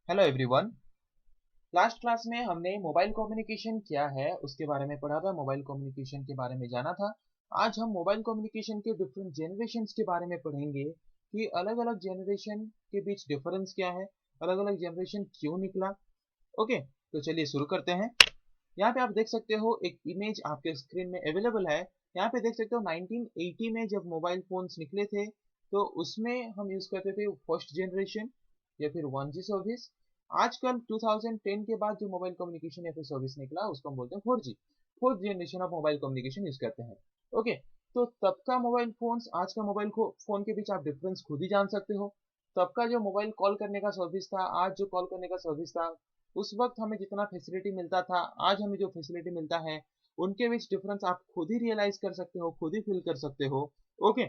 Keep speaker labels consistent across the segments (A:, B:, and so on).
A: Hello everyone. Last class में हमने mobile communication क्या है उसके बारे में पढ़ा था, मोबाइल कम्युनिकेशन के बारे में जाना था। आज हम मोबाइल कम्युनिकेशन के डिफरेंट जनरेशन्स के बारे में पढ़ेंगे कि अलग अलग जनरेशन के बीच डिफरेंस क्या है, अलग अलग जनरेशन क्यों निकला। ओके, तो चलिए शुरू करते हैं। यहाँ पे आप देख सकते हो एक इमेज आपके स्क्रीन में अवेलेबल है। यहाँ पे देख सकते हो 1980 में जब मोबाइल फोन्स निकले थे तो उसमें हम यूज करते थे फर्स्ट जनरेशन या फिर 1G सर्विस। आजकल 2010 के बाद जो मोबाइल कम्युनिकेशन या फिर सर्विस निकला उसको हम बोलते हैं 4G, fourth generation of mobile communication use करते हैं। ओके, तो तब का मोबाइल फोन्स आज का मोबाइल फोन के बीच आप डिफरेंस खुद ही जान सकते हो। तब का जो मोबाइल कॉल करने का सर्विस था, आज जो कॉल करने का सर्विस था, उस वक्त हमें जितना फैसिलिटी मिलता था, आज हमें जो फैसिलिटी मिलता है, उनके बीच डिफरेंस आप खुद ही रियलाइज कर सकते हो, खुद ही फील कर सकते हो। ओके,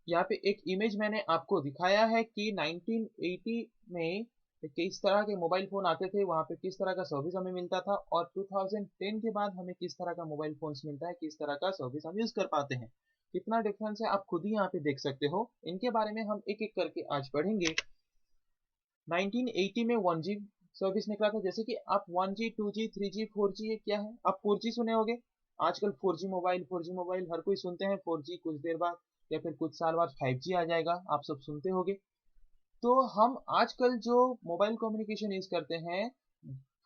A: यहाँ पे एक इमेज मैंने आपको दिखाया है कि 1980 में किस तरह के मोबाइल फोन आते थे, वहां पे किस तरह का सर्विस हमें मिलता था, और 2010 के बाद हमें किस तरह का मोबाइल फोन्स मिलता है, किस तरह का सर्विस हम यूज कर पाते हैं। कितना डिफरेंस है आप खुद ही यहाँ पे देख सकते हो। इनके बारे में हम एक एक करके आज पढ़ेंगे। 1980 में 1G सर्विस निकला था। जैसे कि आप 1G 2G 3G 4G, ये क्या है, आप 4G सुने होंगे। आजकल 4G मोबाइल हर कोई सुनते हैं। 4G कुछ देर बाद या फिर कुछ साल बाद 5G आ जाएगा, आप सब सुनते होंगे। तो हम आजकल जो मोबाइल कम्युनिकेशन यूज करते हैं,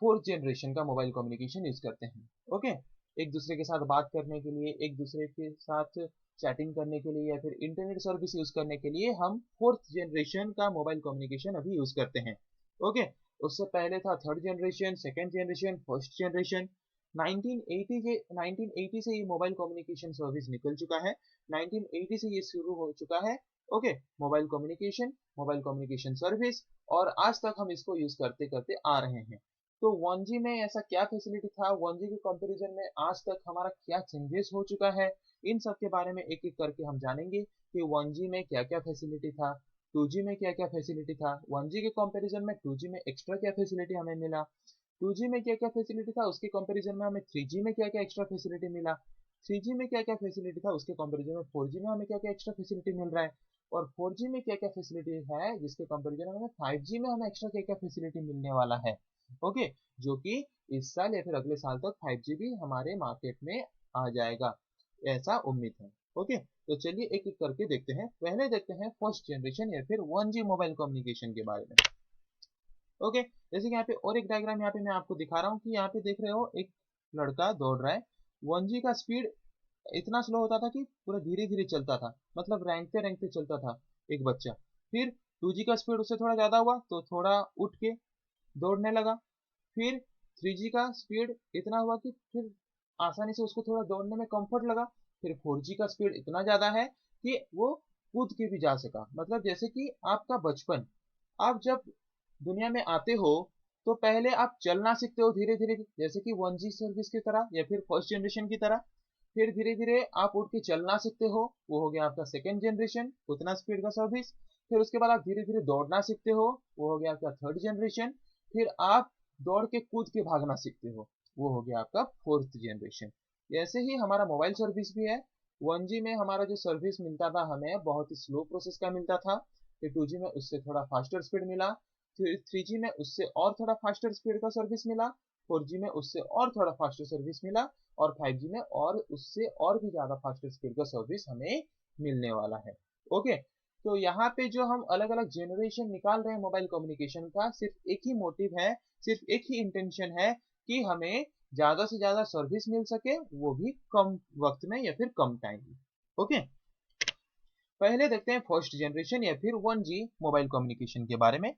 A: फोर्थ जनरेशन का मोबाइल कम्युनिकेशन यूज करते हैं। ओके, एक दूसरे के साथ बात करने के लिए, एक दूसरे के साथ चैटिंग करने के लिए या फिर इंटरनेट सर्विस यूज करने के लिए हम फोर्थ जनरेशन का मोबाइल कम्युनिकेशन अभी यूज करते हैं। ओके, उससे पहले था third generation, second generation, first generation. 1980 से ये मोबाइल कम्युनिकेशन सर्विस निकल चुका है। 1980 से ये शुरू हो चुका है। ओके, मोबाइल कम्युनिकेशन सर्विस, और आज तक हम इसको यूज करते करते आ रहे हैं। तो 1G में ऐसा क्या फैसिलिटी था, 1G के कंपैरिजन में आज तक हमारा क्या चेंजेस हो चुका है, इन सब के बारे में एक एक करके हम जानेंगे कि 1G में क्या क्या फैसिलिटी था, 2G में क्या क्या फैसिलिटी था, 1G के कंपैरिजन में 2G में एक्स्ट्रा क्या फैसिलिटी हमें मिला, 2G में क्या क्या फैसिलिटी था उसके कंपैरिजन में हमें 3G में क्या क्या एक्स्ट्रा फैसिलिटी मिला, 3G में क्या क्या फैसिलिटी था उसके कंपैरिजन में 4G में हमें क्या क्या एक्स्ट्रा फैसिलिटी मिल रहा है, और 4G में क्या क्या फैसिलिटी है जिसके कंपैरिजन में हमें 5G में हमें एक्स्ट्रा क्या क्या फैसिलिटी मिलने वाला है। ओके, जो कि इस साल या फिर अगले साल तक 5G भी हमारे मार्केट में आ जाएगा, ऐसा उम्मीद है। ओके, तो चलिए एक एक करके देखते हैं। पहले देखते हैं फर्स्ट जनरेशन या फिर 1G मोबाइल कम्युनिकेशन के बारे में। ओके, जैसे कि यहाँ पे और एक डायग्राम यहाँ पे मैं आपको दिखा रहा हूँ कि यहाँ पे देख रहे हो एक लड़का दौड़ रहा है। 1G का स्पीड इतना स्लो होता था कि पूरा धीरे धीरे चलता था, मतलब रेंगते रेंगते चलता था एक बच्चा। फिर 2G का स्पीड उससे थोड़ा ज्यादा हुआ तो थोड़ा उठ के दौड़ने लगा। फिर 3G का स्पीड इतना हुआ कि फिर आसानी से उसको थोड़ा दौड़ने में कंफर्ट लगा। फिर 4G का स्पीड इतना ज्यादा है कि वो कूद के भी जा सका। मतलब जैसे कि आपका बचपन, आप जब दुनिया में आते हो तो पहले आप चलना सीखते हो धीरे धीरे, जैसे कि 1G सर्विस की तरह या फिर फर्स्ट जनरेशन की तरह। फिर धीरे धीरे आप उठ के चलना सीखते हो, वो हो गया आपका सेकेंड जनरेशन, उतना स्पीड का सर्विस। फिर उसके बाद आप धीरे धीरे दौड़ना सीखते हो, वो हो गया आपका थर्ड जनरेशन। फिर आप दौड़ के कूद के भागना सीखते हो, वो हो गया आपका फोर्थ जनरेशन। ऐसे ही हमारा मोबाइल सर्विस भी है। 1G में हमारा जो सर्विस मिलता था हमें बहुत ही स्लो प्रोसेस का मिलता था। फिर 2G में उससे थोड़ा फास्टर स्पीड मिला। फिर 3G में उससे और थोड़ा फास्टर स्पीड का सर्विस मिला। 4G में उससे और थोड़ा फास्टर सर्विस मिला। और 5G में और उससे और भी ज्यादा फास्टर स्पीड का सर्विस हमें मिलने वाला है। ओके, तो यहाँ पे जो हम अलग अलग जनरेशन निकाल रहे हैं मोबाइल कम्युनिकेशन का, सिर्फ एक ही मोटिव है, सिर्फ एक ही इंटेंशन है कि हमें ज्यादा से ज्यादा सर्विस मिल सके, वो भी कम वक्त में या फिर कम टाइम में। ओके, पहले देखते हैं फर्स्ट जनरेशन या फिर 1G मोबाइल कम्युनिकेशन के बारे में।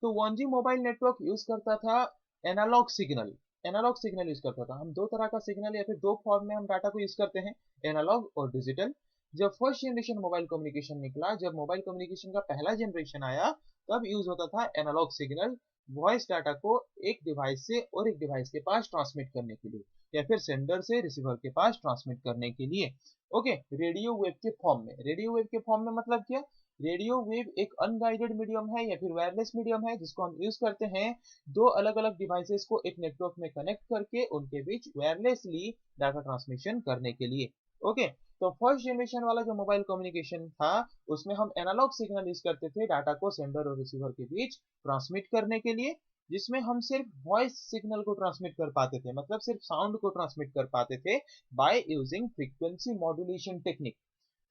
A: तो 1G मोबाइल नेटवर्क यूज करता था analog signal. Analog signal use करता था। हम दो तरह का सिग्नल या फिर दो फॉर्म में हम डाटा को यूज करते हैं, एनालॉग और डिजिटल। जब फर्स्ट जनरेशन मोबाइल कम्युनिकेशन निकला, जब मोबाइल कम्युनिकेशन का पहला जनरेशन आया, तब यूज होता था एनालॉग सिग्नल, वॉइस डाटा को एक डिवाइस से और एक डिवाइस के पास ट्रांसमिट करने के लिए, या फिर सेंडर से रिसीवर के पास ट्रांसमिट करने के लिए। ओके, रेडियो वेव के फॉर्म में। रेडियो वेव के फॉर्म में मतलब क्या, रेडियो वेव एक अनगाइडेड मीडियम है या फिर वायरलेस मीडियम है जिसको हम यूज करते हैं दो अलग अलग डिवाइसेस को एक नेटवर्क में कनेक्ट करके उनके बीच वायरलेसली डाटा ट्रांसमिशन करने के लिए। ओके, तो फर्स्ट जनरेशन वाला जो मोबाइल कम्युनिकेशन था उसमें हम एनालॉग सिग्नल यूज करते थे डाटा को सेंडर और रिसीवर के बीच ट्रांसमिट करने के लिए, जिसमें हम सिर्फ वॉइस सिग्नल को ट्रांसमिट कर पाते थे, मतलब सिर्फ साउंड को ट्रांसमिट कर पाते थे by using frequency modulation technique.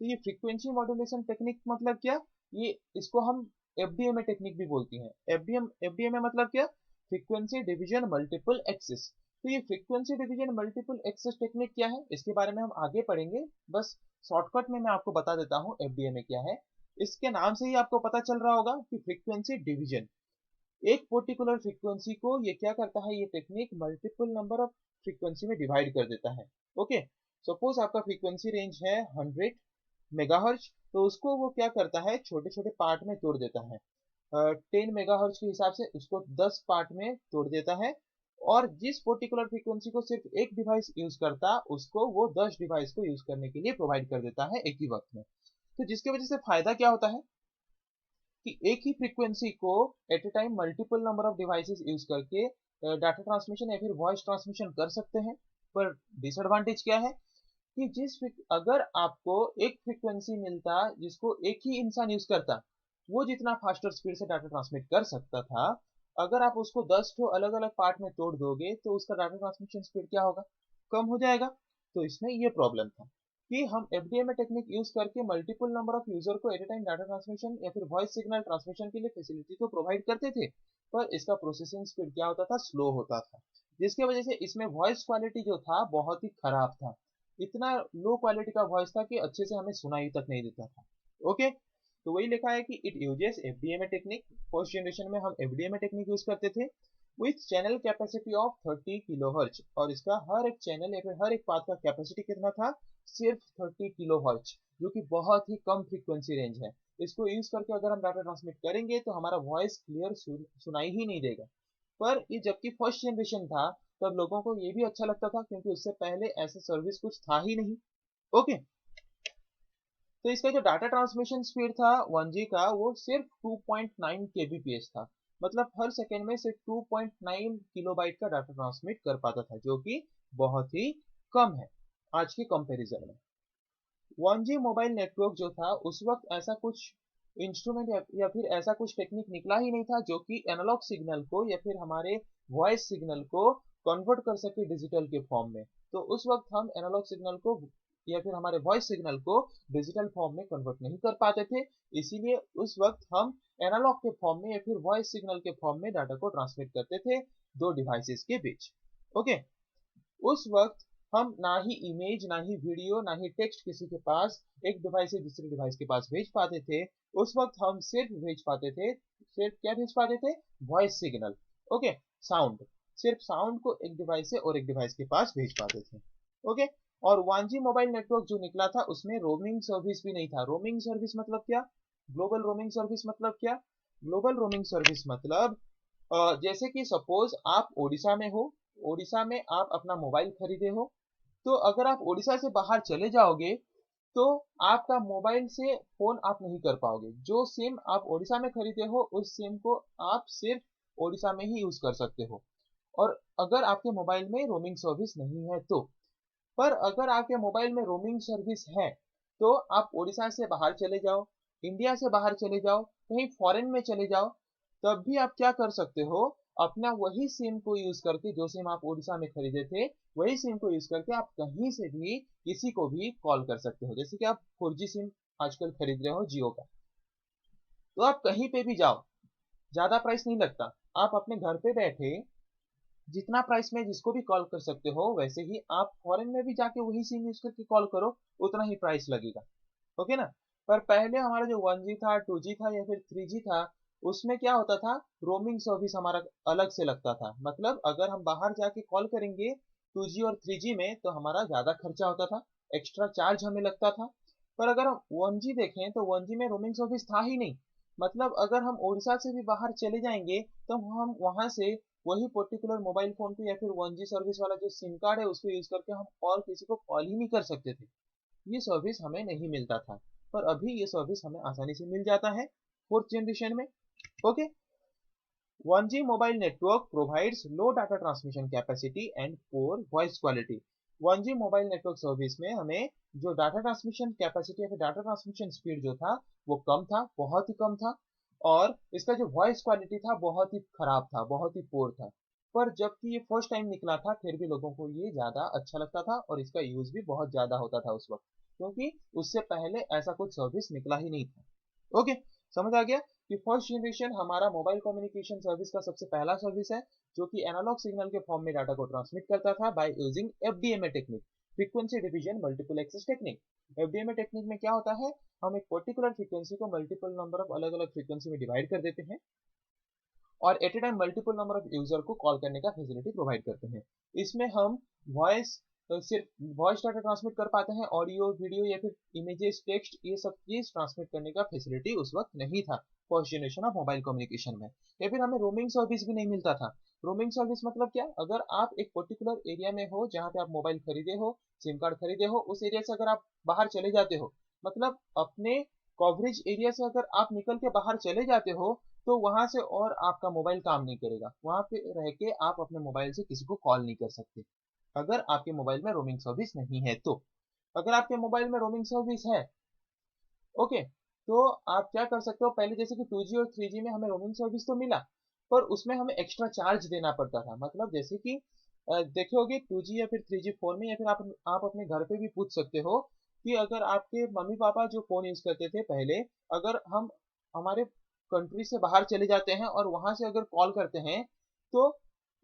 A: तो ये फ्रीक्वेंसी मॉड्यूलेशन टेक्निक मतलब क्या, ये इसको हम एफडीएमए टेक्निक भी बोलती हैं। एफडीएमए मतलब क्या, फ्रीक्वेंसी डिवीजन मल्टीपल एक्सेस। तो ये frequency division multiple access technique क्या है इसके बारे में हम आगे पढ़ेंगे, बस शॉर्टकट में मैं आपको बता देता हूँ एफडीएमए क्या है। इसके नाम से ही आपको पता चल रहा होगा कि फ्रीक्वेंसी डिवीजन, एक पर्टिकुलर फ्रीक्वेंसी को ये क्या करता है, ये technique multiple number of frequency में डिवाइड कर देता है। ओके, सपोज आपका फ्रीक्वेंसी रेंज है 100 मेगाहर्ट्ज, तो उसको वो क्या करता है छोटे छोटे पार्ट में तोड़ देता है। 10 मेगाहर्ट्ज के हिसाब से उसको 10 पार्ट में तोड़ देता है, और जिस पर्टिकुलर फ्रीक्वेंसी को सिर्फ एक डिवाइस यूज करता उसको वो 10 डिवाइस को यूज करने के लिए प्रोवाइड कर देता है एक ही वक्त में। तो जिसकी वजह से फायदा क्या होता है कि एक ही फ्रीक्वेंसी को at a time multiple number of devices use करके डाटा ट्रांसमिशन या फिर वॉइस ट्रांसमिशन कर सकते हैं। पर डिसएडवांटेज क्या है कि अगर आपको एक फ्रीक्वेंसी मिलता जिसको एक ही इंसान यूज करता, वो जितना फास्टर स्पीड से डाटा ट्रांसमिट कर सकता था, अगर आप उसको 10 ठो अलग अलग पार्ट में तोड़ दोगे तो उसका डाटा ट्रांसमिशन स्पीड क्या होगा, कम हो जाएगा। तो इसमें ये प्रॉब्लम था कि हम एफडीएमए टेक्निक यूज करके मल्टीपल नंबर ऑफ यूजर को at a time data transmission या फिर वॉइस सिग्नल ट्रांसमिशन के लिए फैसिलिटी तो प्रोवाइड करते थे, पर इसका प्रोसेसिंग स्पीड क्या होता था, स्लो होता था, जिसकी वजह से इसमें वॉइस क्वालिटी जो था बहुत ही खराब था। इतना लो क्वालिटी का वॉइस था कि अच्छे से हमें सुनाई तक नहीं देता था। ओके, तो वही लिखा है कि it uses FDMA technique. First generation में हम एफडीएमए टेक्निक यूज करते थे with channel capacity of 30 kilohertz, और इसका हर एक चैनल या फिर हर एक पाथ का कैपेसिटी कितना था, सिर्फ 30 किलोहर्ट्ज, जो कि बहुत ही कम फ्रीक्वेंसी रेंज है। इसको यूज करके अगर हम डाटा ट्रांसमिट करेंगे तो हमारा वॉइस क्लियर सुनाई ही नहीं देगा। पर ये जबकि फर्स्ट जनरेशन था तब लोगों को ये भी अच्छा लगता था क्योंकि उससे पहले ऐसा सर्विस कुछ था ही नहीं। ओके, तो इसका जो डाटा ट्रांसमिशन स्पीड था 1G का वो सिर्फ 2.9 kbps था, मतलब हर सेकेंड में सिर्फ 2.9 किलोबाइट का डाटा ट्रांसमिट कर पाता था, जो कि बहुत ही कम है आज के कंपैरिजन में। 1G मोबाइल नेटवर्क जो था उस वक्त ऐसा कुछ इंस्ट्रूमेंट या फिर ऐसा कुछ टेक्निक निकला ही नहीं था जो कि एनालॉग सिग्नल को या फिर हमारे वॉइस सिग्नल को कन्वर्ट कर सके डिजिटल के फॉर्म में। तो उस वक्त हम एनालॉग सिग्नल को या फिर हमारे वॉइस सिग्नल को डिजिटल फॉर्म में कन्वर्ट नहीं कर पाते थे, इसीलिए उस वक्त हम एनालॉग के फॉर्म में या फिर वॉइस सिग्नल के फॉर्म में डाटा को ट्रांसमिट करते थे दो डिवाइसेस के बीच। ओके, उस वक्त हम ना ही इमेज, ना ही वीडियो, ना ही टेक्स्ट किसी के पास एक डिवाइस से दूसरे डिवाइस के पास भेज पाते थे। उस वक्त हम सिर्फ भेज पाते थे, सिर्फ क्या भेज पाते थे, वॉइस सिग्नल। ओके, साउंड, सिर्फ साउंड को एक डिवाइस से और एक डिवाइस के पास भेज पाते थे। ओके, और 1G मोबाइल नेटवर्क जो निकला था उसमें रोमिंग सर्विस भी नहीं था। रोमिंग सर्विस मतलब क्या, ग्लोबल रोमिंग सर्विस मतलब क्या, ग्लोबल रोमिंग सर्विस मतलब जैसे कि सपोज आप ओडिशा में हो, ओडिशा में आप अपना मोबाइल खरीदे हो, तो अगर आप ओडिशा से बाहर चले जाओगे तो आपका मोबाइल से फोन आप नहीं कर पाओगे। जो सिम आप ओडिशा में खरीदे हो उस सिम को आप सिर्फ ओडिशा में ही यूज कर सकते हो, और अगर आपके मोबाइल में रोमिंग सर्विस नहीं है तो। पर अगर आपके मोबाइल में रोमिंग सर्विस है तो आप ओडिशा से बाहर चले जाओ, इंडिया से बाहर चले जाओ, कहीं फॉरेन में चले जाओ, तब भी आप क्या कर सकते हो, अपना वही सिम को यूज करके, जो सिम आप ओडिशा में खरीदे थे वही सिम को यूज करके आप कहीं से भी किसी को भी कॉल कर सकते हो। जैसे कि आप 4G सिम आजकल खरीद रहे हो जियो का, तो आप कहीं पे भी जाओ, ज्यादा प्राइस नहीं लगता, आप अपने घर पे बैठे जितना प्राइस में जिसको भी कॉल कर सकते हो वैसे ही आप फॉरेन में भी जाके वही सिम यूज करके कॉल करो, उतना ही प्राइस लगेगा। ओके ना। पर पहले हमारा जो 1G था, 2G था या फिर 3G था, उसमें क्या होता था, रोमिंग सर्विस हमारा अलग से लगता था। मतलब अगर हम बाहर जाके कॉल करेंगे 2G और 3G में तो हमारा ज्यादा खर्चा होता था, एक्स्ट्रा चार्ज हमें लगता था। पर अगर हम 1G देखें तो 1G में रोमिंग सर्विस था ही नहीं। मतलब अगर हम उड़ीसा से भी बाहर चले जाएंगे तो हम वहां से वही पर्टिकुलर मोबाइल फोन पे या फिर 1G सर्विस वाला जो सिम कार्ड है उसको यूज करके हम और किसी को कॉल ही नहीं कर सकते थे। ये सर्विस हमें नहीं मिलता था, पर अभी ये सर्विस हमें आसानी से मिल जाता है फोर्थ जनरेशन में। Okay, 1G mobile network provides low data transmission capacity and poor voice quality. 1G mobile network service में हमें जो डाटा ट्रांसमिशन कैपेसिटी या फिर डाटा ट्रांसमिशन स्पीड जो था वो कम था, बहुत ही कम था, और इसका जो वॉइस क्वालिटी था बहुत ही खराब था, बहुत ही पोर था। पर जबकि ये फर्स्ट टाइम निकला था फिर भी लोगों को ये ज्यादा अच्छा लगता था और इसका यूज भी बहुत ज्यादा होता था उस वक्त, क्योंकि उससे पहले ऐसा कुछ सर्विस निकला ही नहीं था। ओके, समझ आ गया कि फर्स्ट जनरेशन हमारा मोबाइल कम्युनिकेशन सर्विस का सबसे पहला सर्विस है जो कि एनालॉग सिग्नल के फॉर्म में डाटा को ट्रांसमिट करता था by using FDMA technique, frequency division multiple access technique. FDMA technique में क्या होता है, हम एक पर्टिकुलर फ्रीक्वेंसी को मल्टीपल नंबर ऑफ अलग अलग फ्रीक्वेंसी में डिवाइड कर देते हैं और at a time multiple number of user को कॉल करने का फैसिलिटी प्रोवाइड करते हैं। इसमें हम वॉइस सिर्फ वॉइस डाटा ट्रांसमिट कर पाते हैं, ऑडियो वीडियो या फिर इमेजेस टेक्स्ट ये सब चीज ट्रांसमिट करने का फैसिलिटी उस वक्त नहीं था first generation of mobile communication में। या फिर हमें रोमिंग सर्विस भी नहीं मिलता था। रोमिंग सर्विस मतलब क्या, अगर आप एक पर्टिकुलर एरिया में हो जहाँ पे आप मोबाइल खरीदे हो, सिम कार्ड खरीदे हो, उस एरिया से अगर आप बाहर चले जाते हो, मतलब अपने कवरेज एरिया से अगर आप निकल के बाहर चले जाते हो तो वहां से और आपका मोबाइल काम नहीं करेगा, वहां पे रह के आप अपने मोबाइल से किसी को कॉल नहीं कर सकते अगर आपके मोबाइल में रोमिंग सर्विस नहीं है तो। अगर आपके मोबाइल में रोमिंग सर्विस है, ओके, तो आप क्या कर सकते हो, पहले जैसे कि 2G और 3G में हमें रोमिंग सर्विस तो मिला पर उसमें हमें एक्स्ट्रा चार्ज देना पड़ता था। मतलब जैसे कि देखे होगे 2G या फिर 3G फोन में, या फिर आप अपने घर पे भी पूछ सकते हो कि अगर आपके मम्मी पापा जो फोन यूज करते थे पहले, अगर हम हमारे कंट्री से बाहर चले जाते हैं और वहां से अगर कॉल करते हैं तो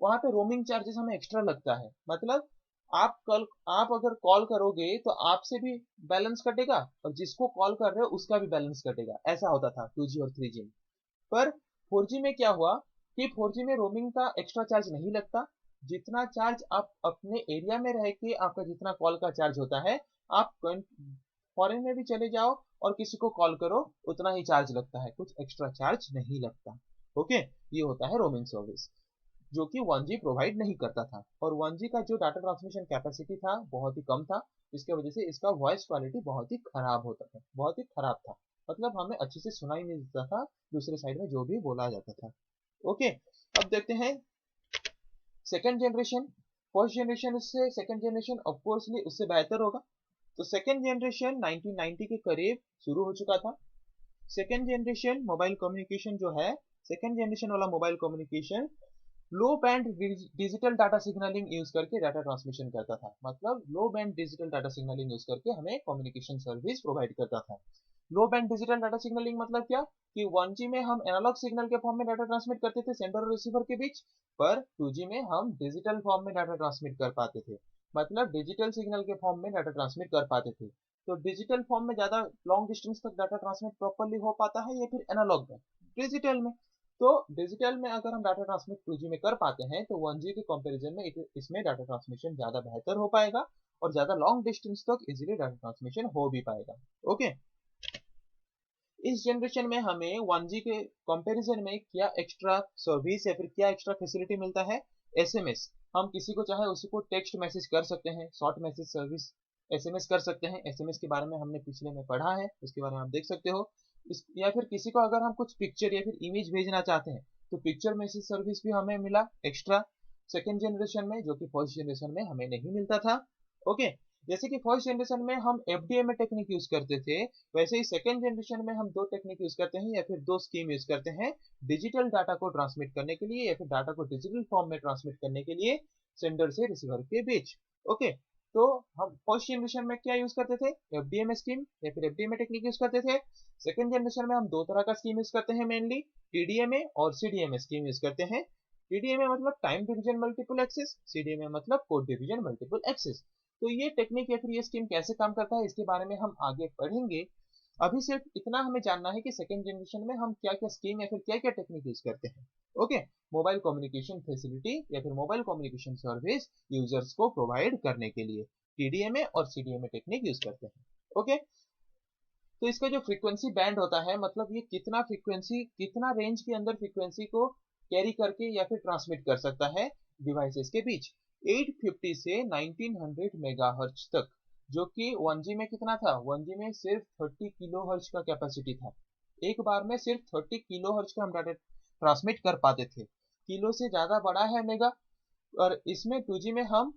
A: वहां पे रोमिंग चार्जेस हमें एक्स्ट्रा लगता है। मतलब आप अगर कॉल करोगे तो आपसे भी बैलेंस कटेगा और जिसको कॉल कर रहे हो उसका भी बैलेंस कटेगा, ऐसा होता था 2G और 3G में। पर 4G में क्या हुआ कि 4G में रोमिंग का एक्स्ट्रा चार्ज नहीं लगता, जितना चार्ज आप अपने एरिया में रह के आपका जितना कॉल का चार्ज होता है, आप फॉरेन में भी चले जाओ और किसी को कॉल करो उतना ही चार्ज लगता है, कुछ एक्स्ट्रा चार्ज नहीं लगता। ओके, ये होता है रोमिंग सर्विस जो कि 1G प्रोवाइड नहीं करता था। और 1G का जो डाटा ट्रांसमिशन कैपेसिटी था बहुत ही कम था, जिसकी वजह से इसका वॉइस क्वालिटी बहुत ही खराब होता था, बहुत ही खराब था। मतलब हमें अच्छे से सुनाई नहीं देता था दूसरे साइड में जो भी बोला जाता था। ओके, अब देखते हैं सेकेंड जनरेशन। फर्स्ट जनरेशन से सेकेंड जनरेशन ऑफकोर्सली उससे बेहतर होगा। तो सेकेंड जनरेशन 1990 के करीब शुरू हो चुका था। सेकेंड जनरेशन मोबाइल कम्युनिकेशन जो है, सेकेंड जनरेशन वाला mobile communication low band digital data signalling use करके डाटा ट्रांसमिशन करता था। मतलब लो band digital data signalling use करके हमें कम्युनिकेशन सर्विस प्रोवाइड करता था। लो बैंड डिजिटल डाटा सिग्नलिंग मतलब क्या कि 1G में हम एनालॉग सिग्नल के फॉर्म में डाटा ट्रांसमिट करते थे सेंडर और रिसीवर के बीच, पर 2G में हम डिजिटल फॉर्म में डाटा ट्रांसमिट कर पाते थे। मतलब डिजिटल सिग्नल के फॉर्म में डाटा ट्रांसमिट कर पाते थे। तो डिजिटल फॉर्म में ज्यादा लॉन्ग डिस्टेंस तक डाटा ट्रांसमिट प्रॉपरली हो पाता है या फिर एनालॉग में, डिजिटल में। तो डिजिटल में अगर हम डाटा ट्रांसमिट 2G में कर पाते हैं तो 1G के कंपैरिजन में इसमें डाटा ट्रांसमिशन ज्यादा बेहतर हो पाएगा और ज्यादा लॉन्ग डिस्टेंस तक इजीली डाटा ट्रांसमिशन हो भी पाएगा। ओके, इस जनरेशन में हमें 1G के कंपैरिजन में क्या एक्स्ट्रा सर्विस या फिर क्या एक्स्ट्रा फैसिलिटी मिलता है, एसएमएस। हम किसी को चाहे उसी को टेक्स्ट मैसेज कर सकते हैं, शॉर्ट मैसेज सर्विस एसएमएस कर सकते हैं। एसएमएस के बारे में हमने पिछले में पढ़ा है, उसके बारे में आप देख सकते हो। या फिर किसी को अगर हम कुछ पिक्चर या फिर इमेज भेजना चाहते हैं तो पिक्चर मैसेज सर्विस भी हमें मिला एक्स्ट्रा सेकेंड जनरेशन में, जो कि फर्स्ट जनरेशन में हमें नहीं मिलता था। ओके, जैसे कि फर्स्ट जनरेशन में हम एफडीएमए टेक्निक यूज करते थे, वैसे ही सेकेंड जनरेशन में हम दो टेक्निक यूज करते हैं या फिर दो स्कीम यूज करते हैं डिजिटल डाटा को ट्रांसमिट करने के लिए या फिर डाटा को डिजिटल फॉर्म में ट्रांसमिट करने के लिए सेंडर से रिसीवर के बीच। ओके, तो हम फर्स्ट जनरेशन में क्या यूज करते थे, एफडीएमए स्कीम या फिर एफडीएमए टेक्निक यूज करते थे। सेकेंड जनरेशन में हम दो तरह का स्कीम यूज करते हैं, मेनली टीडीएमए और सीडीएमए स्कीम यूज करते हैं। टीडीएमए मतलब time division multiple access, CDMA मतलब कोड डिवीजन मल्टीपल एक्सेस। तो ये टेक्निक या फिर ये स्कीम कैसे काम करता है इसके बारे में हम आगे पढ़ेंगे। अभी सिर्फ इतना हमें जानना है कि सेकेंड जनरेशन में हम क्या क्या स्कीम या फिर क्या क्या टेक्निक यूज करते हैं। ओके, मोबाइल कम्युनिकेशन फैसिलिटी या फिर मोबाइल कम्युनिकेशन सर्विस यूजर्स को प्रोवाइड करने के लिए टीडीएमए और सीडीएमए टेक्निक यूज करते हैं। ओके, तो इसका जो फ्रीक्वेंसी बैंड होता है, मतलब ये कितना फ्रीक्वेंसी, कितना रेंज के अंदर फ्रीक्वेंसी को कैरी करके या फिर ट्रांसमिट कर सकता है डिवाइसेस के बीच, 850 से 1900 मेगाहर्ट्ज तक, जो कि 1G में कितना था, 1G में सिर्फ 30 किलोहर्ट्ज का कैपेसिटी था। एक बार में सिर्फ 30 किलोहर्ट्ज का हम डाटा ट्रांसमिट कर पाते थे। किलो से ज्यादा बड़ा है मेगा, और इसमें 2G में हम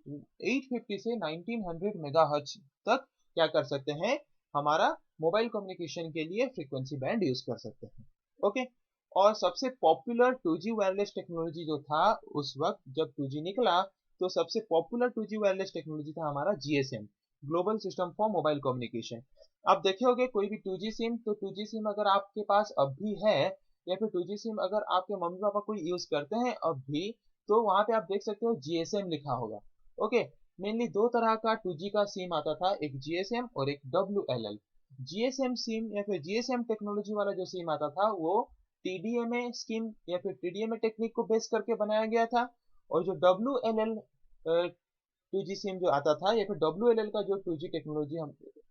A: 850 से 1900 मेगाहर्ट्ज तक क्या कर सकते हैं, हमारा मोबाइल कम्युनिकेशन के लिए फ्रीक्वेंसी बैंड यूज कर सकते हैं। ओके, और सबसे पॉपुलर 2G वायरलेस टेक्नोलॉजी जो था उस वक्त जब 2G निकला, तो सबसे पॉपुलर 2G वायरलेस टेक्नोलॉजी था हमारा GSM, global system for mobile communication. आप देखे होंगे कोई भी 2G सिम, तो 2G सिम अगर आपके पास अब भी है, या फिर 2G सिम अगर आपके मम्मी पापा कोई यूज करते हैं अब भी, तो वहां पे आप देख सकते हो GSM लिखा होगा। ओके, मेनली दो तरह का 2G का सिम आता था, एक GSM और एक WLL। GSM सिम या फिर GSM टेक्नोलॉजी वाला जो सिम आता था वो TDMA स्कीम या फिर TDMA टेक्निक को बेस करके बनाया गया था। और जो WLL 2G सिम जो आता था या फिर WLL का जो 2G टेक्नोलॉजी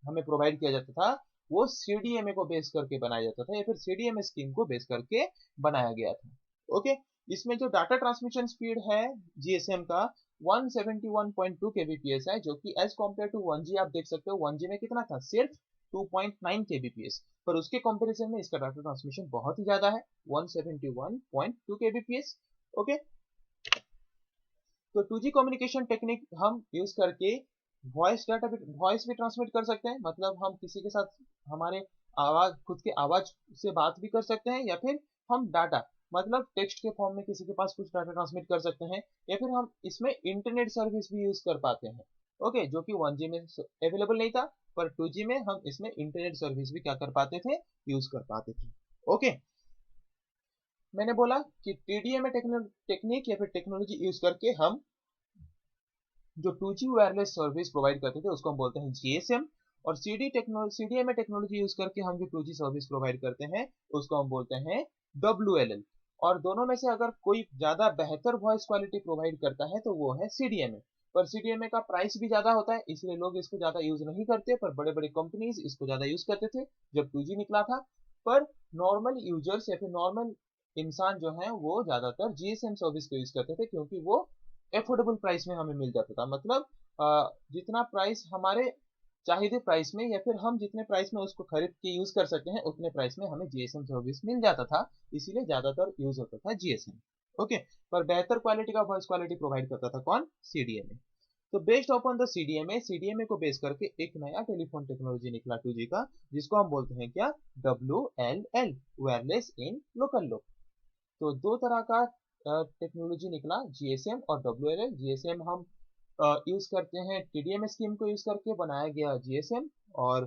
A: हमें प्रोवाइड किया जाता था, वो CDMA को बेस करके बनाया जाता था या फिर CDMA स्कीम को बेस करके बनाया गया था। ओके, इसमें जो डाटा ट्रांसमिशन स्पीड है GSM का 171.2 kbps है, जो कि एज कम्पेयर टू 1G आप देख सकते हो 1G में कितना था, सिर्फ 2.9 kbps, पर उसके कंपैरिजन में इसका डाटा ट्रांसमिशन बहुत ही ज्यादा है, 171.2 kbps। ओके, तो 2G कम्युनिकेशन टेक्निक हम यूज करके वॉइस भी ट्रांसमिट कर सकते हैं, मतलब हम किसी के साथ हमारे आवाज, खुद के आवाज से बात भी कर सकते हैं, या फिर हम डाटा मतलब टेक्स्ट के फॉर्म में किसी के पास कुछ डाटा ट्रांसमिट कर सकते हैं, या फिर हम इसमें इंटरनेट सर्विस भी यूज कर पाते हैं। ओके, जो कि 1G में अवेलेबल नहीं था, पर 2G में हम इसमें इंटरनेट सर्विस भी क्या कर पाते थे, यूज कर पाते थे। ओके, मैंने बोला कि TDMA टेक्निक या फिर टेक्नोलॉजी यूज करके हम जो 2G वायरलेस सर्विस प्रोवाइड करते थे उसको हम बोलते हैं GSM, और CDMA टेक्नोलॉजी यूज करके हम जो 2G सर्विस प्रोवाइड करते हैं उसको हम बोलते हैं WLL। और दोनों में से अगर कोई ज्यादा बेहतर वॉइस क्वालिटी प्रोवाइड करता है तो वो है CDMA, पर CDMA का प्राइस भी ज्यादा होता है, इसलिए लोग इसको ज्यादा यूज नहीं करते, पर बड़े बड़े कंपनीज इसको ज्यादा यूज करते थे जब 2G निकला था। पर नॉर्मल यूजर्स या फिर नॉर्मल इंसान जो है वो ज्यादातर GSM सर्विस को यूज करते थे, क्योंकि वो एफोर्डेबल प्राइस में हमें मिल जाता था, मतलब जितना प्राइस हमारे चाहिए प्राइस में या फिर हम जितने प्राइस में उसको खरीद के यूज कर सकते हैं उतने प्राइस में हमें GSM सर्विस मिल जाता था, इसीलिए ज्यादातर यूज होता था GSM। ओके, पर बेहतर क्वालिटी का वॉइस क्वालिटी प्रोवाइड करता था कौन, CDMA। तो बेस्ड अपॉन द CDMA को बेस करके एक नया टेलीफोन टेक्नोलॉजी निकला 2G का, जिसको हम बोलते हैं क्या, WLL, वायरलेस इन लोकल लोक। तो दो तरह का टेक्नोलॉजी निकला, GSM और WLL। GSM हम यूज करते हैं TDMA स्कीम को यूज करके बनाया गया GSM, और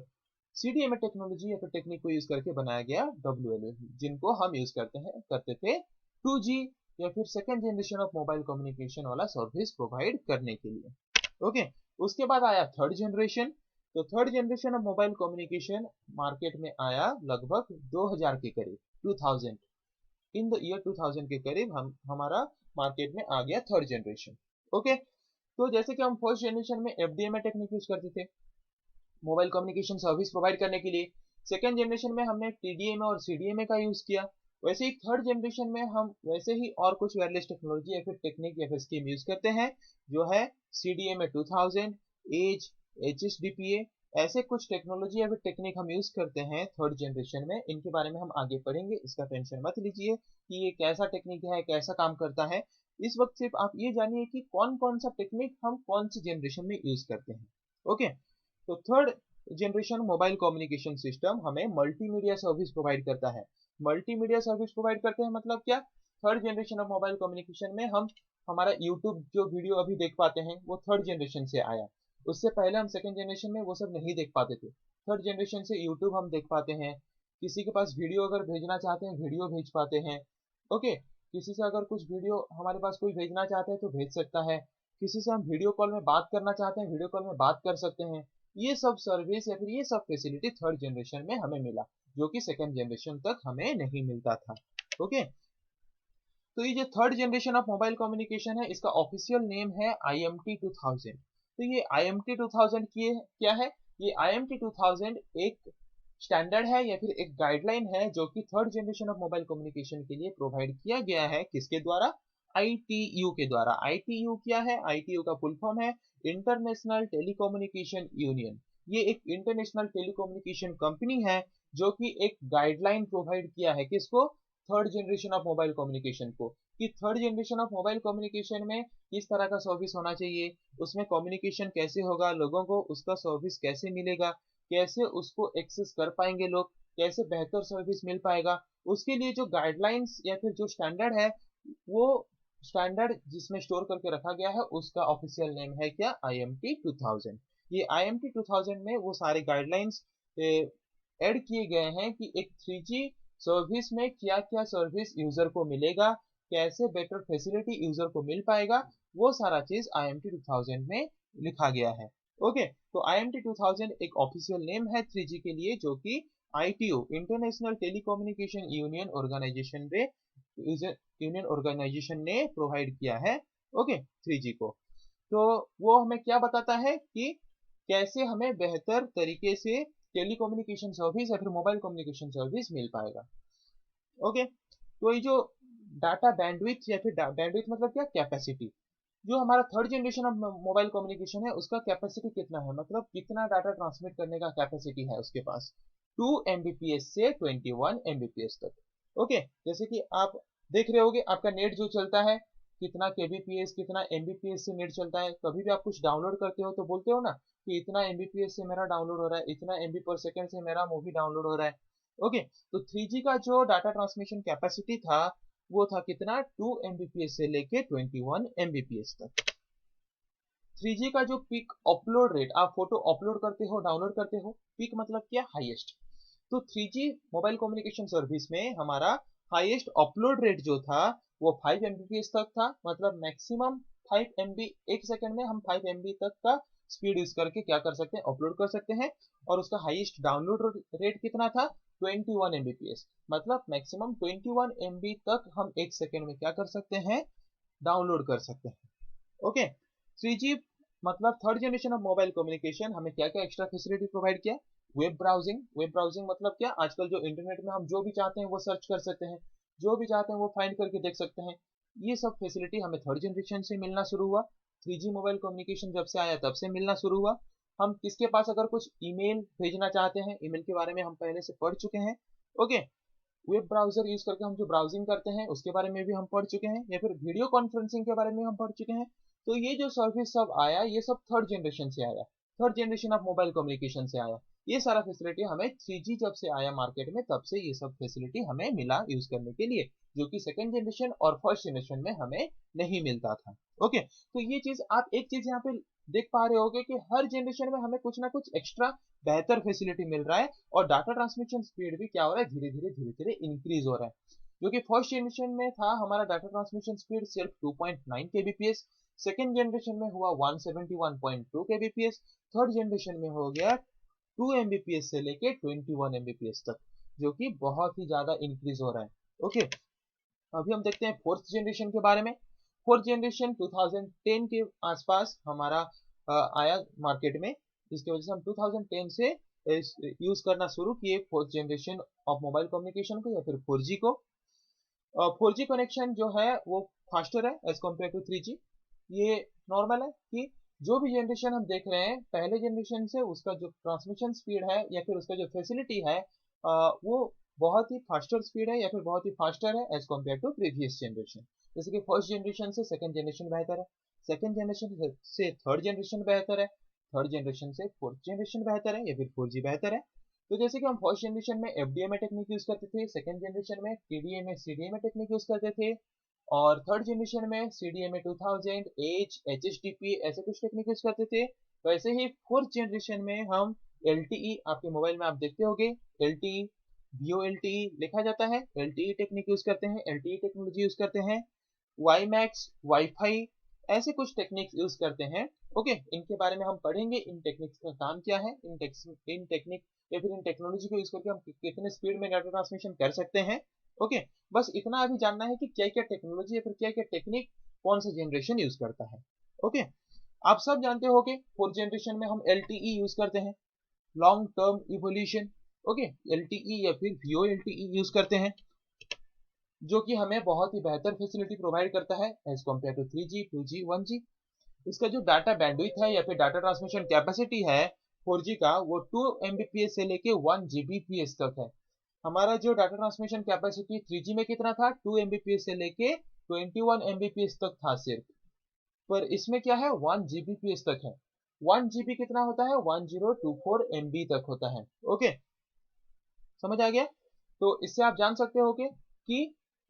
A: CDMA टेक्नोलॉजी या फिर टेक्निक को यूज करके बनाया गया WLL, जिनको हम यूज करते थे 2G या फिर second generation of mobile communication वाला सर्विस प्रोवाइड करने के लिए। ओके, उसके बाद आया थर्ड जनरेशन। तो third generation of mobile communication market में आया लगभग 2000 के करीब, 2000 इन द ईयर 2000 के करीब हमारा मार्केट में आ गया थर्ड जनरेशन। ओके, तो जैसे कि हम फर्स्ट जनरेशन में FDMA टेक्निक यूज करते थे मोबाइल कम्युनिकेशन सर्विस प्रोवाइड करने के लिए, सेकेंड जनरेशन में हमने TDMA और CDMA का यूज किया, वैसे ही थर्ड जनरेशन में हम वैसे ही और कुछ वायरलेस टेक्नोलॉजी या फिर टेक्निक या फिर स्कीम यूज करते हैं, जो है CDMA 2000, एज, HSDPA, ऐसे कुछ टेक्नोलॉजी या फिर टेक्निक हम यूज करते हैं थर्ड जनरेशन में। इनके बारे में हम आगे पढ़ेंगे, इसका टेंशन मत लीजिए कि ये कैसा टेक्निक है, कैसा काम करता है। इस वक्त सिर्फ आप ये जानिए कि कौन कौन सा टेक्निक हम कौन सी जनरेशन में यूज करते हैं। ओके, तो third generation mobile communication system हमें मल्टीमीडिया सर्विस प्रोवाइड करता है। मल्टीमीडिया सर्विस प्रोवाइड करते हैं मतलब क्या, third generation of mobile communication में हम हमारा यूट्यूब जो वीडियो अभी देख पाते हैं वो थर्ड जनरेशन से आया, उससे पहले हम सेकंड जनरेशन में वो सब नहीं देख पाते थे। थर्ड जनरेशन से यूट्यूब हम देख पाते हैं, किसी के पास वीडियो अगर भेजना चाहते हैं वीडियो भेज पाते हैं। ओके, किसी से अगर कुछ वीडियो हमारे पास कोई भेजना चाहते हैं तो भेज सकता है, किसी से हम वीडियो कॉल में बात करना चाहते हैं वीडियो कॉल में बात कर सकते हैं। ये सब सर्विस या फिर ये सब फैसिलिटी थर्ड जनरेशन में हमें मिला, जो कि सेकंड जनरेशन तक हमें नहीं मिलता था। ओके, तो ये जो third generation of mobile communication है इसका ऑफिशियल नेम है IMT 2000। तो ये IMT 2000 की क्या है, ये IMT 2000 एक स्टैंडर्ड है या फिर एक गाइडलाइन है जो कि third generation of mobile communication के लिए प्रोवाइड किया गया है, किसके द्वारा, ITU के द्वारा। ITU क्या है, ITU का फुल फॉर्म है इंटरनेशनल टेलीकम्युनिकेशन यूनियन। ये एक इंटरनेशनल टेलीकम्युनिकेशन कंपनी है जो कि एक गाइडलाइन प्रोवाइड किया है किसको, third generation of mobile communication को, कि third generation of mobile communication में किस तरह का सर्विस होना चाहिए, उसमें कम्युनिकेशन कैसे होगा, लोगों को उसका सर्विस कैसे मिलेगा, कैसे उसको एक्सेस कर पाएंगे लोग, कैसे बेहतर सर्विस मिल पाएगा, उसके लिए जो गाइडलाइंस या फिर जो स्टैंडर्ड है, वो स्टैंडर्ड जिसमें स्टोर करके रखा गया है उसका ऑफिशियल नेम है क्या, IMT 2000। ये IMT 2000 में वो सारे गाइडलाइंस ऐड किए गए हैं कि एक 3G सर्विस में क्या क्या सर्विस यूजर को मिलेगा, कैसे बेटर फैसिलिटी यूजर को मिल पाएगा, वो सारा चीज IMT 2000 में लिखा गया है। ओके, तो IMT 2000 एक ऑफिशियल नेम है 3G के लिए, जो कि ITO International Telecommunication Union Organization ने प्रोवाइड किया है, ओके, 3G को। तो वो हमें क्या बताता है कि कैसे हमें बेहतर तरीके से टेलीकम्युनिकेशन सर्विस या फिर मोबाइल कम्युनिकेशन सर्विस मिल पाएगा। ओके, तो ये जो डाटा बैंडविड्थ या फिर बैंडविड्थ मतलब क्या, कैपेसिटी, जो हमारा third generation of mobile communication है उसका कैपेसिटी कितना है, मतलब कितना डाटा ट्रांसमिट करने का कैपेसिटी है उसके पास, 2 Mbps से 21 Mbps तक। ओके, जैसे कि आप देख रहे होगे आपका नेट जो चलता है कितना kbps कितना mbps से नेट चलता है, कभी भी आप कुछ डाउनलोड करते हो तो बोलते हो ना कि इतना mbps से मेरा डाउनलोड हो रहा है, इतना MB पर सेकंड से मेरा मूवी डाउनलोड हो रहा है। ओके, तो 3G का जो डाटा ट्रांसमिशन कैपेसिटी था वो था कितना, 2 Mbps से लेके 21 Mbps तक। 3G का जो पीक अपलोड रेट, आप फोटो अपलोड करते हो डाउनलोड करते हो, पीक मतलब क्या, हाईएस्ट, तो 3G मोबाइल कम्युनिकेशन सर्विस में हमारा हाईएस्ट अपलोड रेट जो था वो 5 Mbps तक था, मतलब मैक्सिमम 5 MB एक सेकंड में हम 5 MB तक का स्पीड यूज करके क्या कर सकते हैं, अपलोड कर सकते हैं। और उसका हाईएस्ट डाउनलोड रेट कितना था, 21 Mbps, मतलब मैक्सिमम 21 MB तक हम एक सेकंड में क्या कर सकते हैं, डाउनलोड कर सकते हैं। ओके, 3G मतलब third generation of mobile communication हमें क्या क्या एक्स्ट्रा फैसिलिटी प्रोवाइड किया, वेब ब्राउजिंग, वेब ब्राउजिंग मतलब क्या, आजकल जो इंटरनेट में हम जो भी चाहते हैं वो सर्च कर सकते हैं, जो भी चाहते हैं वो फाइंड करके देख सकते हैं, ये सब फैसिलिटी हमें थर्ड जनरेशन से मिलना शुरू हुआ। 3G मोबाइल कम्युनिकेशन जब से आया तब से मिलना शुरू हुआ। हम किसके पास अगर कुछ ईमेल भेजना चाहते हैं, ईमेल के बारे में हम पहले से पढ़ चुके हैं। ओके, वेब ब्राउजर यूज करके हम जो ब्राउजिंग करते हैं उसके बारे में भी हम पढ़ चुके हैं, या फिर वीडियो कॉन्फ्रेंसिंग के बारे में हम पढ़ चुके हैं। तो ये जो सर्विस सब आया ये सब थर्ड जनरेशन से आया, third generation of mobile communication से आया। ये सारा फैसिलिटी हमें 3G जब से आया मार्केट में तब से ये सब फैसिलिटी हमें मिला यूज करने के लिए, जो कि सेकंड जनरेशन और फर्स्ट जनरेशन में हमें नहीं मिलता था। ओके, तो ये चीज आप एक चीज यहाँ पे देख पा रहे होगे कि हर जनरेशन में हमें कुछ ना कुछ एक्स्ट्रा बेहतर फैसिलिटी मिल रहा है, और डाटा ट्रांसमिशन स्पीड भी क्या हो रहा है, धीरे धीरे इंक्रीज हो रहा है। जो कि फर्स्ट जनरेशन में था हमारा डाटा ट्रांसमिशन स्पीड सिर्फ 2.9 kbps, सेकेंड जनरेशन में हुआ 171.2 kbps, थर्ड जनरेशन में हो गया 2 Mbps से लेके 21 Mbps तक, जो कि बहुत ही ज्यादा इंक्रीज हो रहा है। ओके, अभी हम देखते हैं फोर्थ जनरेशन के बारे में। फोर्थ जनरेशन 2010 के आसपास हमारा आया मार्केट में, जिसकी वजह से हम 2010 से यूज करना शुरू किए fourth generation of mobile communication को या फिर 4G को। 4G कनेक्शन जो है वो फास्टर है एज कम्पेयर टू 3G। ये नॉर्मल है कि जो भी जनरेशन हम देख रहे हैं पहले जनरेशन से उसका जो ट्रांसमिशन स्पीड है या फिर उसका जो फैसिलिटी है वो बहुत ही फास्टर स्पीड है या फिर बहुत ही फास्टर है as compare to previous generation. जैसे कि फर्स्ट जनरेशन से सेकंड जनरेशन बेहतर है, सेकंड जनरेशन से थर्ड जनरेशन बेहतर है, थर्ड जनरेशन से फोर्थ जनरेशन बेहतर है या फिर 4G बेहतर है। तो जैसे कि हम फर्स्ट जनरेशन में FDMA टेक्निक यूज करते थे, सेकंड जनरेशन में TDMA CDMA टेक्निक यूज करते थे, और थर्ड जनरेशन में CDMA 2000 HSDP ऐसे कुछ टेक्निक यूज करते थे। वैसे ही फोर्थ जनरेशन में हम LTE, आपके मोबाइल में आप देखते होंगे LTE VoLTE लिखा जाता है, LTE टेक्निक यूज करते हैं, LTE टेक्नोलॉजी यूज करते हैं, WiMAX वाईफाई ऐसे कुछ टेक्निक्स यूज करते हैं। ओके, इनके बारे में हम पढ़ेंगे, इन टेक्निक्स का काम क्या है, इन टेक्निक या फिर इन टेक्नोलॉजी को यूज करके हम कितने स्पीड में डाटा ट्रांसमिशन कर सकते हैं। ओके, बस इतना अभी जानना है कि क्या क्या टेक्नोलॉजी या फिर क्या क्या टेक्निक कौन सा जनरेशन यूज करता है। ओके, आप सब जानते हो कि फोर्थ जनरेशन में हम LTE यूज करते हैं, long term evolution. Okay, LTE या फिर VoLTE यूज करते हैं, जो कि हमें बहुत ही बेहतर फैसिलिटी प्रोवाइड करता है as compare to 3G 2G 1G। इसका जो डाटा बैंडविड्थ है या फिर डाटा ट्रांसमिशन कैपेसिटी है 4G का, वो 2 Mbps से लेके 1 Gbps तक है। हमारा जो डाटा ट्रांसमिशन कैपेसिटी 3G में कितना था, 2 Mbps से लेके 21 Mbps तक था सिर्फ, पर इसमें क्या है 1 Gbps तक है। 1 GB कितना होता है, 1024 MB तक होता है। ओके, समझ आ गया। तो इससे आप जान सकते हो कि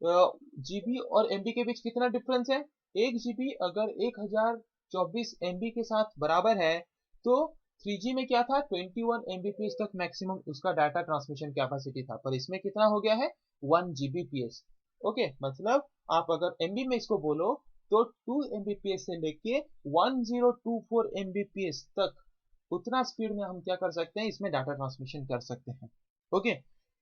A: जीबी और एमबी के बीच कितना डिफरेंस है। 1 GB अगर 1024 MB के साथ बराबर है, तो 3G में क्या था, 21 Mbps तक मैक्सिमम उसका डाटा ट्रांसमिशन कैपेसिटी था, पर इसमें कितना हो गया है 1 Gbps। ओके, मतलब आप अगर एमबी में इसको बोलो तो 2 Mbps से लेके 1024 Mbps तक उतना स्पीड में हम क्या कर सकते हैं, इसमें डाटा ट्रांसमिशन कर सकते हैं। ओके,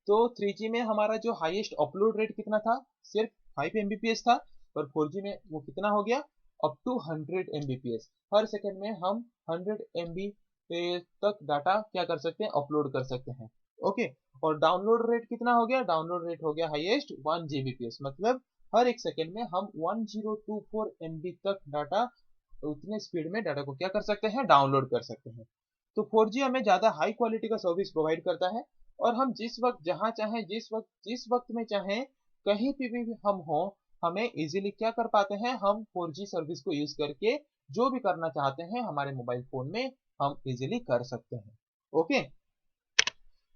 A: तो 3G में हमारा जो हाईएस्ट अपलोड रेट कितना था, सिर्फ 5 Mbps था, पर 4G में वो कितना हो गया, अप टू 100 Mbps। हर सेकंड में हम 100 MB तक डाटा क्या कर सकते हैं, अपलोड कर सकते हैं। ओके, और डाउनलोड रेट कितना हो गया, डाउनलोड रेट हो गया हाईएस्ट 1 Gbps, मतलब हर एक सेकंड में हम 1024 MB तक डाटा, उतने स्पीड में डाटा को क्या कर सकते हैं, डाउनलोड कर सकते हैं। तो 4G हमें ज्यादा हाई क्वालिटी का सर्विस प्रोवाइड करता है, और हम जिस वक्त जहां चाहें, जिस वक्त में चाहें, कहीं भी हम हो, हमें इजीली क्या कर पाते हैं, हम 4G सर्विस को यूज करके जो भी करना चाहते हैं हमारे मोबाइल फोन में हम इजीली कर सकते हैं। ओके,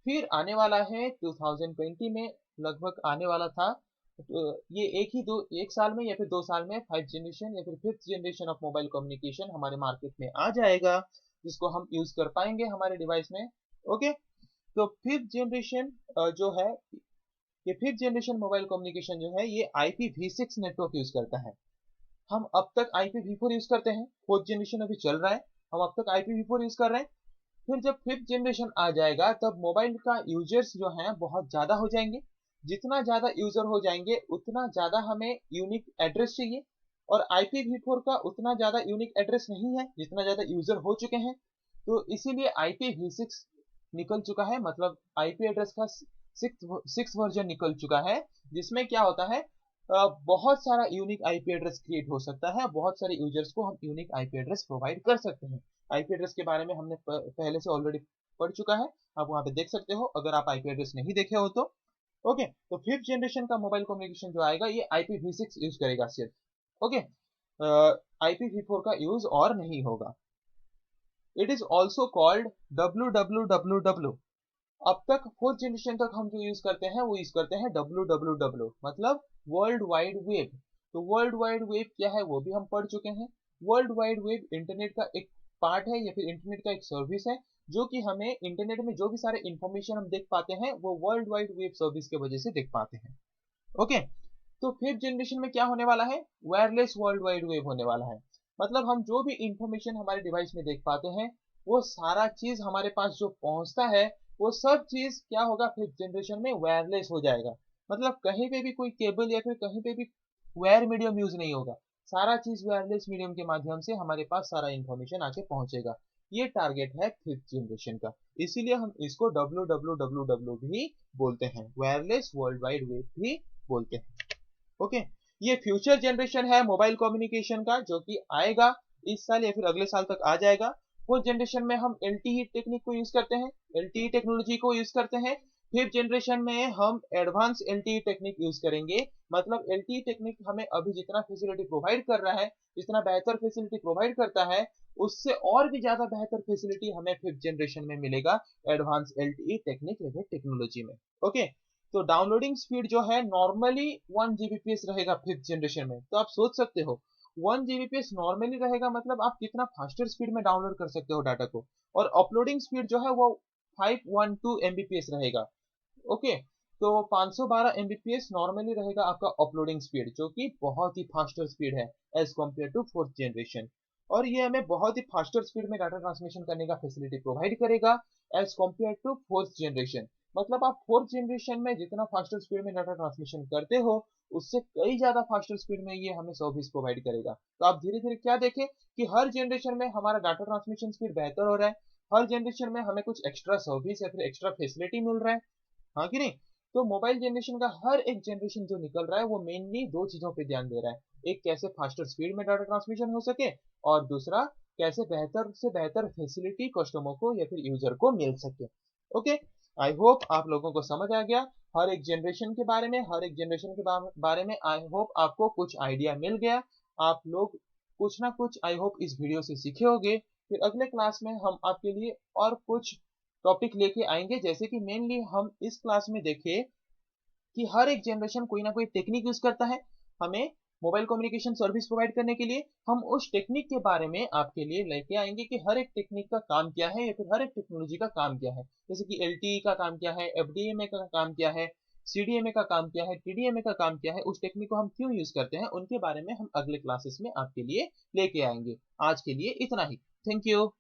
A: फिर आने वाला है 2020 में, लगभग आने वाला था, तो ये एक साल में या फिर 2 साल में 5th जनरेशन या फिर 5th generation of mobile communication हमारे मार्केट में आ जाएगा, जिसको हम यूज कर पाएंगे हमारे डिवाइस में। ओके, तो 5th जनरेशन जो है, ये 5th जनरेशन मोबाइल कम्युनिकेशन जो है, ये IPv6 नेटवर्क यूज करता है। हम अब तक IPv4 यूज करते हैं, 4th जनरेशन अभी चल रहा है, हम अब तक IPv4 यूज कर रहे हैं। फिर जब 5th जनरेशन आ जाएगा, तब मोबाइल का यूजर्स जो हैं बहुत ज्यादा हो जाएंगे। जितना ज्यादा यूजर हो जाएंगे, उतना ज्यादा हमें यूनिक एड्रेस चाहिए, और IPv4 का उतना ज्यादा यूनिक एड्रेस नहीं है जितना ज्यादा यूजर हो चुके हैं। तो इसीलिए IPv6 निकल चुका है, मतलब आईपी एड्रेस का सिक्स वर्जन निकल चुका है, जिसमें क्या होता है, बहुत सारा यूनिक आईपी एड्रेस क्रिएट हो सकता है, बहुत सारे यूजर्स को हम यूनिक आईपी एड्रेस प्रोवाइड कर सकते हैं। आईपी एड्रेस के बारे में हमने पहले से ऑलरेडी पढ़ चुका है, आप वहां पे देख सकते हो अगर आप आईपी एड्रेस नहीं देखे हो तो। ओके, तो 5th जनरेशन का मोबाइल कम्युनिकेशन जो आएगा, ये IPv6 यूज करेगा सिर्फ। ओके, IPv4 का यूज और नहीं होगा। It is also called WWWW। अब तक 4th जनरेशन तक हम जो यूज करते हैं वो यूज करते हैं WWW, मतलब वर्ल्ड वाइड वेब। तो वर्ल्ड वाइड वेब क्या है वो भी हम पढ़ चुके हैं। वर्ल्ड वाइड वेब इंटरनेट का एक पार्ट है, या फिर इंटरनेट का एक सर्विस है, जो कि हमें इंटरनेट में जो भी सारे इंफॉर्मेशन हम देख पाते हैं, वो वर्ल्ड वाइड वेब सर्विस की वजह से देख पाते हैं। ओके, तो 5th जनरेशन में क्या होने वाला है, वायरलेस वर्ल्ड वाइड वेब होने वाला है। मतलब हम जो भी इंफॉर्मेशन हमारे डिवाइस में देख पाते हैं, वो सारा चीज हमारे पास जो पहुंचता है, वो सब चीज क्या होगा, 5th जनरेशन में वायरलेस हो जाएगा। मतलब कहीं पे भी कोई केबल या फिर कहीं पे भी वायर मीडियम यूज नहीं होगा, सारा चीज वायरलेस मीडियम के माध्यम से हमारे पास सारा इंफॉर्मेशन आके पहुंचेगा। ये टारगेट है 5th जनरेशन का, इसीलिए हम इसको WWWW भी बोलते हैं, वायरलेस वर्ल्ड वाइड वेब भी बोलते हैं। ओके, ये फ्यूचर जनरेशन है मोबाइल कम्युनिकेशन का, जो कि आएगा इस साल या फिर अगले साल तक आ जाएगा। 4th जनरेशन में हम LTE टेक्निक को यूज करते हैं, LTE टेक्नोलॉजी को यूज करते हैं। 5th जनरेशन में हम एडवांस LTE टेक्निक यूज करेंगे, मतलब LTE टेक्निक हमें अभी जितना फैसिलिटी प्रोवाइड कर रहा है, जितना बेहतर फैसिलिटी प्रोवाइड करता है, उससे और भी ज्यादा बेहतर फैसिलिटी हमें 5th जनरेशन में मिलेगा एडवांस LTE टेक्निक या फिर टेक्नोलॉजी में। ओके, तो डाउनलोडिंग स्पीड जो है नॉर्मली 1 Gbps रहेगा 5th जनरेशन में। तो आप सोच सकते हो 1 Gbps नॉर्मली रहेगा, मतलब आप कितना फास्टर स्पीड में डाउनलोड कर सकते हो डाटा को। और अपलोडिंग स्पीड जो है वो 512 Mbps रहेगा। ओके, तो 512 Mbps नॉर्मली रहेगा आपका अपलोडिंग स्पीड, जो कि बहुत ही फास्टर स्पीड है as compare to 4th generation. और ये हमें बहुत ही फास्टर स्पीड में डाटा ट्रांसमिशन करने का फैसिलिटी प्रोवाइड करेगा as compare to 4th generation. मतलब आप 4th जनरेशन में जितना फास्टर स्पीड में डाटा ट्रांसमिशन करते हो, उससे कई ज्यादा फास्टर स्पीड में ये हमें सर्विस प्रोवाइड करेगा। तो आप धीरे धीरे क्या देखें कि हर जनरेशन में हमारा डाटा ट्रांसमिशन स्पीड बेहतर हो रहा है, हर जनरेशन में हमें कुछ एक्स्ट्रा सर्विस या फिर एक्स्ट्रा फैसिलिटी मिल रहा है, हाँ कि नहीं। तो मोबाइल जनरेशन का हर एक जनरेशन जो निकल रहा है, वो मेनली दो चीजों पे ध्यान दे रहा है, एक कैसे फास्टर स्पीड में डाटा ट्रांसमिशन हो सके, और दूसरा कैसे बेहतर से बेहतर फैसिलिटी कस्टमर को या फिर यूजर को मिल सके। ओके, आई होप आप लोगों को समझ आ गया हर एक जनरेशन के बारे में, हर एक जनरेशन के बारे में। आई होप आपको कुछ आइडिया मिल गया। आप लोग कुछ ना कुछ आई होप इस वीडियो से सीखे होंगे। फिर अगले क्लास में हम आपके लिए और कुछ टॉपिक लेके आएंगे, जैसे कि मेनली हम इस क्लास में देखें कि हर एक जनरेशन कोई ना कोई टेक्निक यूज करता है हमें मोबाइल कम्युनिकेशन सर्विस प्रोवाइड करने के लिए। हम उस टेक्निक के बारे में आपके लिए लेके आएंगे कि हर एक टेक्निक का काम क्या है या फिर हर एक टेक्नोलॉजी का काम क्या है, जैसे कि एलटीई का काम क्या है, एफडीएमए का काम क्या है, सीडीएमए का काम क्या है, टीडीएमए का काम क्या है, उस टेक्निक को हम क्यों यूज करते हैं, उनके बारे में हम अगले क्लासेस में आपके लिए लेके आएंगे। आज के लिए इतना ही। Thank you.